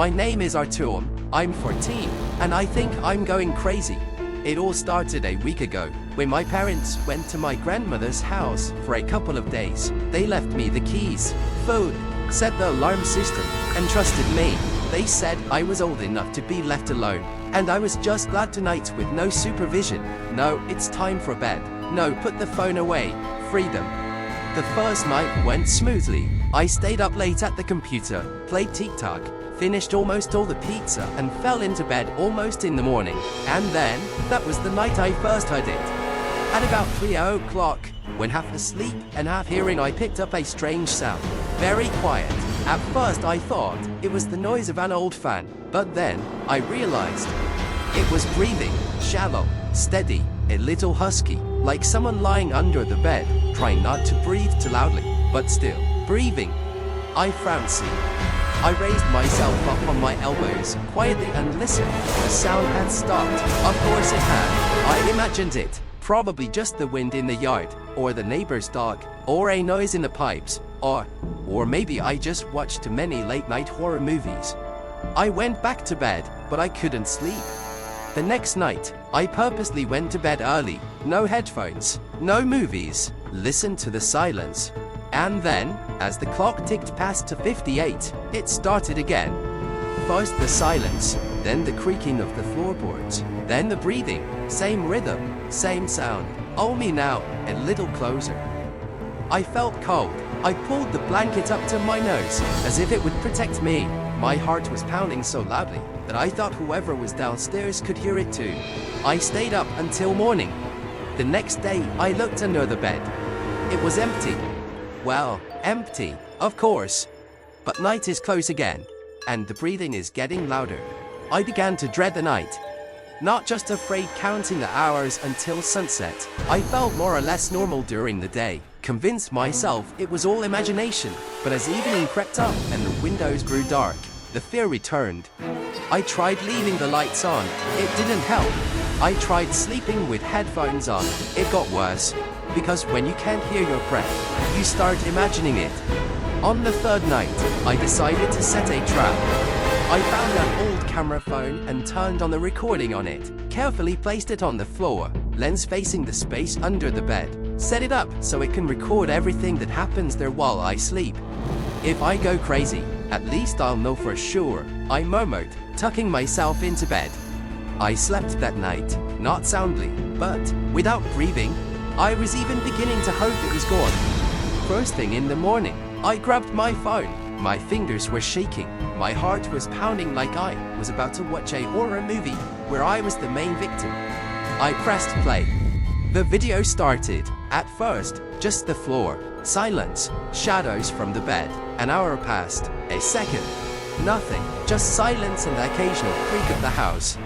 My name is Artyom, I'm 14, and I think I'm going crazy. It all started a week ago, when my parents went to my grandmother's house for a couple of days. They left me the keys, food, set the alarm system, and trusted me. They said I was old enough to be left alone, and I was just glad tonight with no supervision. No, it's time for bed. No, put the phone away. Freedom. The first night went smoothly. I stayed up late at the computer, played TikTok, finished almost all the pizza, and fell into bed almost in the morning. And then, that was the night I first heard it. At about 3 o'clock, when half asleep and half hearing, I picked up a strange sound. Very quiet. At first I thought it was the noise of an old fan, but then I realized it was breathing, shallow, steady, a little husky, like someone lying under the bed, trying not to breathe too loudly, but still breathing. I frowned. I raised myself up on my elbows, quietly, and listened. The sound had stopped. Of course it had. I imagined it. Probably just the wind in the yard, or the neighbor's dog, or a noise in the pipes, or maybe I just watched too many late-night horror movies. I went back to bed, but I couldn't sleep. The next night, I purposely went to bed early. No headphones, no movies, listened to the silence. And then, as the clock ticked past to 58, it started again. First the silence, then the creaking of the floorboards, then the breathing, same rhythm, same sound, only now a little closer. I felt cold. I pulled the blanket up to my nose, as if it would protect me. My heart was pounding so loudly that I thought whoever was downstairs could hear it too. I stayed up until morning. The next day, I looked under the bed. It was empty. Well, empty, of course. But night is close again, and the breathing is getting louder. I began to dread the night. Not just afraid counting the hours until sunset. I felt more or less normal during the day, convinced myself it was all imagination. But as evening crept up and the windows grew dark, the fear returned. I tried leaving the lights on. It didn't help. I tried sleeping with headphones on. It got worse. Because when you can't hear your breath, you start imagining it. On the third night, I decided to set a trap. I found an old camera phone and turned on the recording on it. Carefully placed it on the floor, lens facing the space under the bed. Set it up so it can record everything that happens there while I sleep. If I go crazy, at least I'll know for sure, I murmured, tucking myself into bed. I slept that night, not soundly, but without breathing. I was even beginning to hope it was gone. First thing in the morning, I grabbed my phone. My fingers were shaking. My heart was pounding like I was about to watch a horror movie where I was the main victim. I pressed play. The video started. At first, just the floor, silence, shadows from the bed. An hour passed, a second, nothing, just silence and the occasional creak of the house.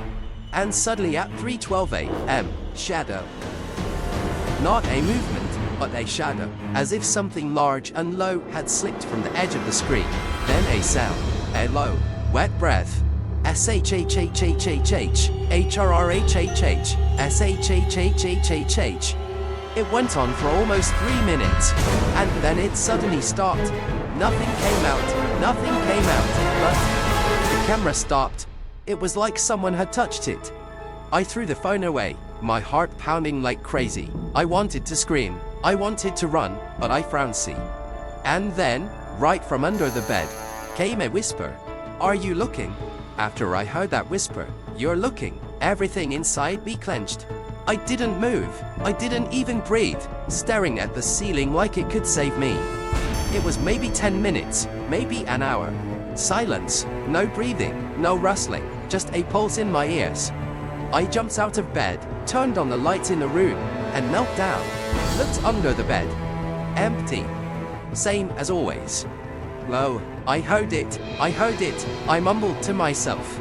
And suddenly at 3:12 a.m., shadow. Not a movement, but a shadow, as if something large and low had slipped from the edge of the screen. Then a sound, a low, wet breath. S-H-H-H-H-H-H, H-R-R-H-H-H, S-H-H-H-H-H-H. It went on for almost 3 minutes, and then it suddenly stopped. Nothing came out, but the camera stopped. It was like someone had touched it. I threw the phone away, my heart pounding like crazy. I wanted to scream, I wanted to run, but I frowned. And then, right from under the bed, came a whisper. Are you looking? After I heard that whisper, you're looking, everything inside me clenched. I didn't move, I didn't even breathe, staring at the ceiling like it could save me. It was maybe 10 minutes, maybe an hour. Silence, no breathing, no rustling, just a pulse in my ears. I jumped out of bed, turned on the lights in the room, and knelt down. Looked under the bed. Empty. Same as always. Lo, I heard it, I mumbled to myself.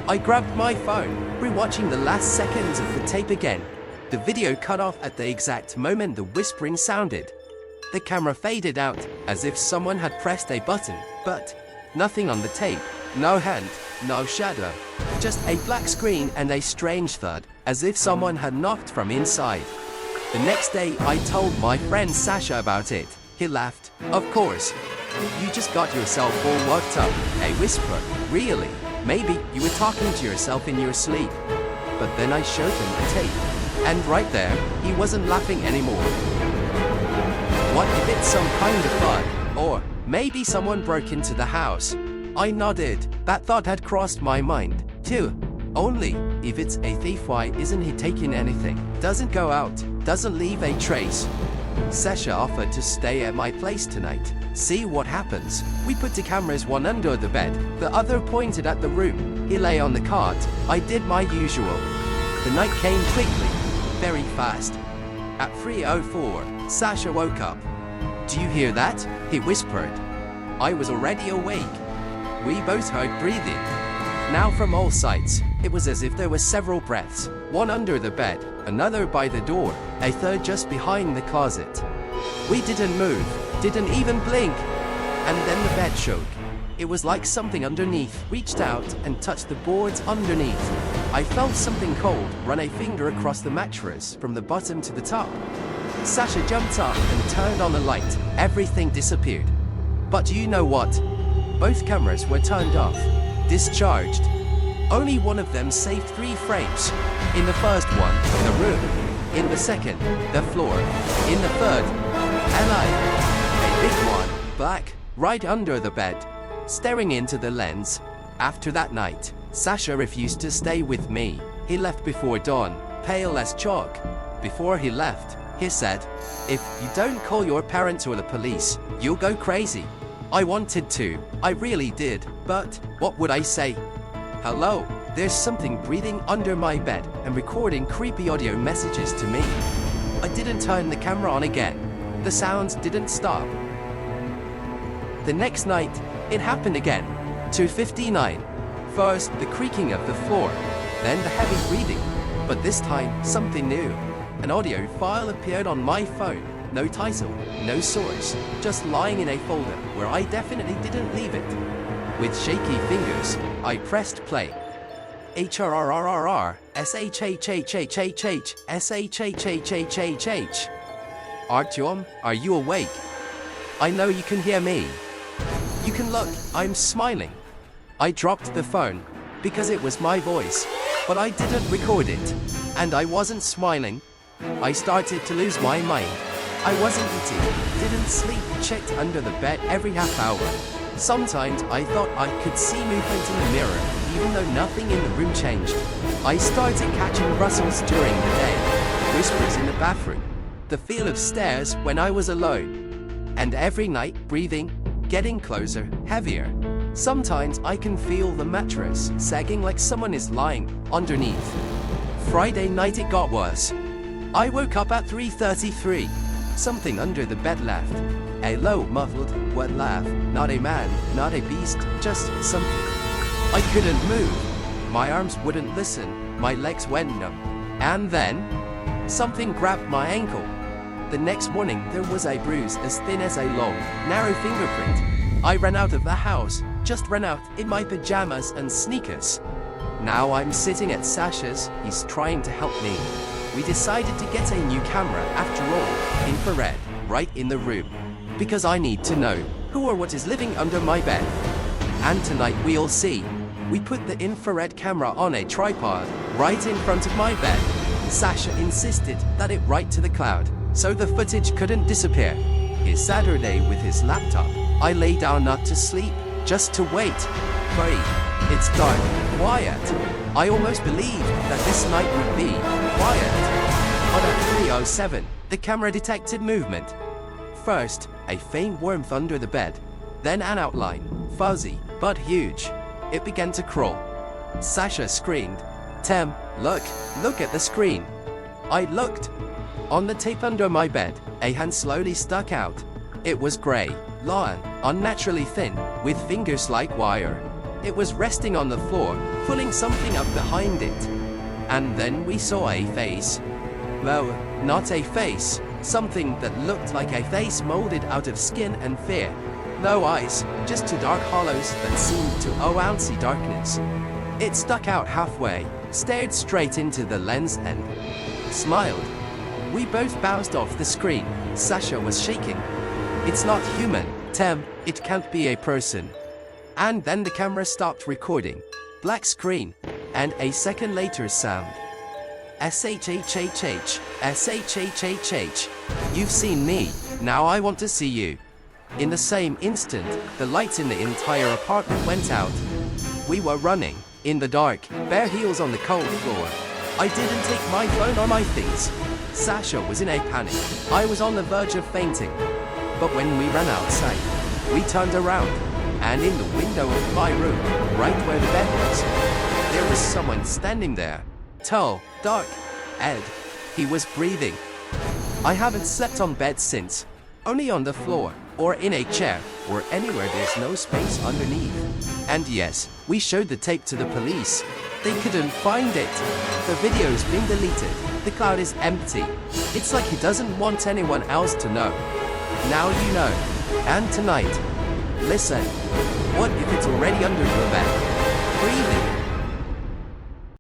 I grabbed my phone, rewatching the last seconds of the tape again. The video cut off at the exact moment the whispering sounded. The camera faded out, as if someone had pressed a button, but nothing on the tape. No hand, no shadow. Just a black screen and a strange thud, as if someone had knocked from inside. The next day, I told my friend Sasha about it. He laughed. Of course. You just got yourself all worked up. A whisper. Really? Maybe you were talking to yourself in your sleep. But then I showed him the tape. And right there, he wasn't laughing anymore. What if it's some kind of bug? Or maybe someone broke into the house? I nodded. That thought had crossed my mind, too. Only, if it's a thief, why isn't he taking anything? Doesn't go out, doesn't leave a trace. Sasha offered to stay at my place tonight. See what happens. We put the cameras, one under the bed, the other pointed at the room. He lay on the cot. I did my usual. The night came quickly, very fast. At 3:04, Sasha woke up. Do you hear that? He whispered. I was already awake. We both heard breathing. Now from all sides, it was as if there were several breaths, one under the bed, another by the door, a third just behind the closet. We didn't move, didn't even blink, and then the bed shook. It was like something underneath reached out and touched the boards underneath. I felt something cold run a finger across the mattress from the bottom to the top. Sasha jumped up and turned on the light. Everything disappeared. But you know what? Both cameras were turned off. Discharged. Only one of them saved 3 frames. In the first one, the room. In the second, the floor. In the third, alive. A big one, black, right under the bed, staring into the lens. After that night, Sasha refused to stay with me. He left before dawn, pale as chalk. Before he left, he said, "If you don't call your parents or the police, you'll go crazy." I wanted to, I really did, but what would I say? Hello, there's something breathing under my bed and recording creepy audio messages to me. I didn't turn the camera on again. The sounds didn't stop. The next night, it happened again. 2:59. First, the creaking of the floor, then the heavy breathing. But this time, something new. An audio file appeared on my phone. No title, no source, just lying in a folder where I definitely didn't leave it. With shaky fingers, I pressed play. HRRRRR, SHHHHHH, SHHHHHH. Artyom, are you awake? I know you can hear me. You can look, I'm smiling. I dropped the phone, because it was my voice, but I didn't record it, and I wasn't smiling. I started to lose my mind. I wasn't eating, didn't sleep, checked under the bed every half hour. Sometimes I thought I could see movement in the mirror, even though nothing in the room changed. I started catching rustles during the day, whispers in the bathroom, the feel of stairs when I was alone. And every night, breathing, getting closer, heavier. Sometimes I can feel the mattress sagging like someone is lying underneath. Friday night it got worse. I woke up at 3:33. Something under the bed laughed. A low, muffled, wet laugh. Not a man, not a beast, just something. I couldn't move. My arms wouldn't listen. My legs went numb. And then, something grabbed my ankle. The next morning, there was a bruise as thin as a long, narrow fingerprint. I ran out of the house, just ran out in my pajamas and sneakers. Now I'm sitting at Sasha's. He's trying to help me. We decided to get a new camera after all, infrared, right in the room. Because I need to know who or what is living under my bed. And tonight we'll see. We put the infrared camera on a tripod, right in front of my bed. Sasha insisted that it right to the cloud, so the footage couldn't disappear. It's Saturday with his laptop. I lay down not to sleep, just to wait. Pray. It's dark, quiet. I almost believed that this night would be quiet. But at 3:07, the camera detected movement. First, a faint warmth under the bed. Then an outline, fuzzy, but huge. It began to crawl. Sasha screamed, "Tem, look at the screen." I looked. On the tape under my bed, a hand slowly stuck out. It was gray, long, unnaturally thin, with fingers like wire. It was resting on the floor, pulling something up behind it. And then we saw a face. Well, not a face. Something that looked like a face molded out of skin and fear. No eyes, just 2 dark hollows that seemed to ouncy darkness. It stuck out halfway, stared straight into the lens and smiled. We both bounced off the screen. Sasha was shaking. "It's not human," Tem, it can't be a person. And then the camera stopped recording. Black screen. And a second later sound. SHHHH, SHHHH. You've seen me, now I want to see you. In the same instant, the lights in the entire apartment went out. We were running, in the dark, bare heels on the cold floor. I didn't take my phone or my things. Sasha was in a panic. I was on the verge of fainting. But when we ran outside, we turned around, and in the window of my room, right where the bed was, there was someone standing there. Tall, dark, Ed. He was breathing. I haven't slept on bed since. Only on the floor, or in a chair, or anywhere there's no space underneath. And yes, we showed the tape to the police. They couldn't find it. The video's been deleted. The cloud is empty. It's like he doesn't want anyone else to know. Now you know. And tonight, listen. What if it's already under your bed? Breathing.